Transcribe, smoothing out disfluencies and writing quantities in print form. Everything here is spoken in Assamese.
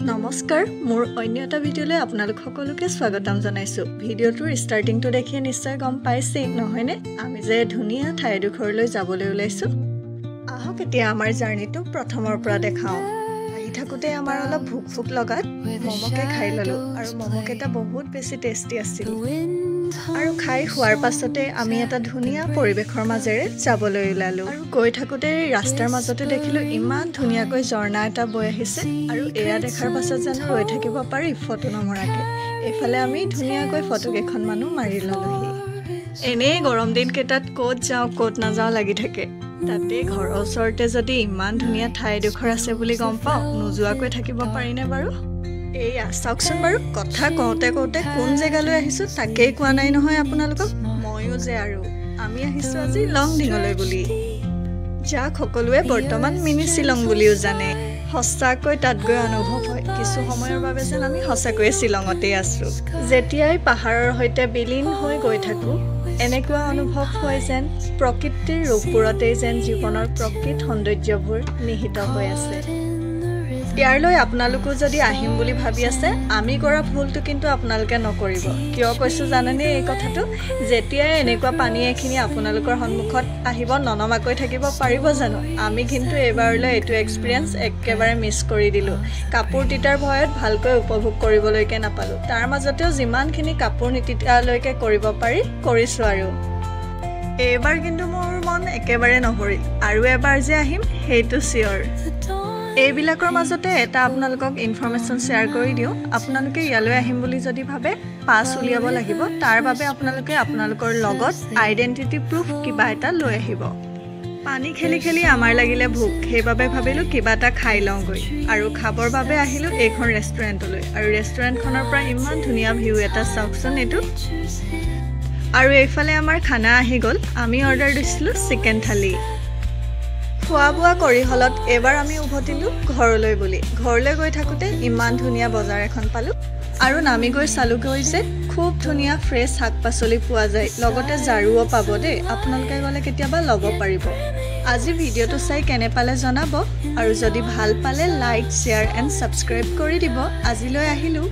নমস্কাৰ মোৰ অন্য এটা ভিডিঅ'লৈ আপোনালোক সকলোকে স্বাগতম জনাইছো। ভিডিঅ'টোৰ ষ্টাৰ্টিংটো দেখি নিশ্চয় গম পাইছেই নহয়নে আমি যে ধুনীয়া ঠাইডোখৰলৈ যাবলৈ ওলাইছো। আহক এতিয়া আমাৰ জাৰ্নিটো প্ৰথমৰ পৰা দেখাও। আহি থাকোতে আমাৰ অলপ ভোক লগাত মমকে খাই ললো আৰু মমকেটা বহুত বেছি টেষ্টি আছিল। আৰু খাই হোৱাৰ পাছতে আমি এটা ধুনীয়া পৰিবেশৰ মাজেৰে যাবলৈ ওলালো আৰু গৈ থাকোতে ৰাস্তাৰ মাজতে দেখিলো ইমান ধুনীয়াকৈ ঝৰ্ণা এটা বৈ আহিছে আৰু এয়া দেখাৰ পাছত যেন ৰৈ থাকিব পাৰি ফটো নমৰাকে। এইফালে আমি ধুনীয়াকৈ ফটো কেইখনমানো মাৰি ললোহি। এনেই গৰম দিন কেইটাত ক'ত যাওঁ ক'ত নাযাওঁ লাগি থাকে, তাতে ঘৰৰ ওচৰতে যদি ইমান ধুনীয়া ঠাইডোখৰ আছে বুলি গম পাওঁ নোযোৱাকৈ থাকিব পাৰিনে বাৰু। এয়া চাওকচোন বাৰু, কথা কওঁতে কোন জেগালৈ আহিছো তাকেই কোৱা নাই নহয় আপোনালোকক। ময়ো যে আৰু আমি আহিছো আজি লংডিঙলৈ বুলি, যাক সকলোৱে বৰ্তমান মিনি শ্বিলং বুলিও জানে। সঁচাকৈ তাত গৈ অনুভৱ হয় কিছু সময়ৰ বাবে যেন আমি সঁচাকৈয়ে শ্বিলঙতেই আছো। যেতিয়াই পাহাৰৰ সৈতে বিলীন হৈ গৈ থাকো এনেকুৱা অনুভৱ হয় যেন প্ৰকৃতিৰ ৰূপবোৰতেই যেন জীৱনৰ প্ৰকৃত সৌন্দৰ্যবোৰ নিহিত হৈ আছে। ইয়াৰলৈ আপোনালোকো যদি আহিম বুলি ভাবি আছে আমি কৰা ভুলটো কিন্তু আপোনালোকে নকৰিব। কিয় কৈছো জানেনে এই কথাটো? যেতিয়াই এনেকুৱা পানী এখিনি আপোনালোকৰ সন্মুখত আহিব ননমাকৈ থাকিব পাৰিব জানো? আমি কিন্তু এইবাৰলৈ এইটো এক্সপিৰিয়েঞ্চ একেবাৰে মিছ কৰি দিলো। কাপোৰ তিতাৰ ভয়ত ভালকৈ উপভোগ কৰিবলৈকে নাপালো। তাৰ মাজতেও যিমানখিনি কাপোৰ নিতিতালৈকে কৰিব পাৰি কৰিছো। আৰু এইবাৰ কিন্তু মোৰ মন একেবাৰে নভৰিল, আৰু এবাৰ যে আহিম সেইটো চিয়ৰ। এইবিলাকৰ মাজতে এটা আপোনালোকক ইনফৰমেশ্যন শ্বেয়াৰ কৰি দিওঁ। আপোনালোকে ইয়ালৈ আহিম বুলি যদি ভাবে পাছ উলিয়াব লাগিব। তাৰ বাবে আপোনালোকে আপোনালোকৰ লগত আইডেণ্টিটি প্ৰুফ কিবা এটা লৈ আহিব। পানী খেলি আমাৰ লাগিলে ভোক, সেইবাবে ভাবিলোঁ কিবা এটা খাই লওঁগৈ আৰু খাবৰ বাবে আহিলোঁ এইখন ৰেষ্টুৰেণ্টলৈ। আৰু ৰেষ্টুৰেণ্টখনৰ পৰা ইমান ধুনীয়া ভিউ এটা চাওকচোন এইটো। আৰু এইফালে আমাৰ খানা আহি গ'ল। আমি অৰ্ডাৰ দিছিলোঁ চিকেন থালি। খোৱা বোৱা কৰি হলত এবাৰ আমি উভতিলোঁ ঘৰলৈ বুলি। ঘৰলৈ গৈ থাকোঁতে ইমান ধুনীয়া বজাৰ এখন পালোঁ আৰু নামি গৈ চালোগৈ যে খুব ধুনীয়া ফ্ৰেছ শাক পাচলি পোৱা যায়, লগতে ঝাৰুও পাব দেই। আপোনালোকে গ'লে কেতিয়াবা ল'ব পাৰিব। আজি ভিডিঅ'টো চাই কেনে পালে জনাব আৰু যদি ভাল পালে লাইক শ্বেয়াৰ এণ্ড ছাবস্ক্ৰাইব কৰি দিব। আজিলৈ আহিলোঁ।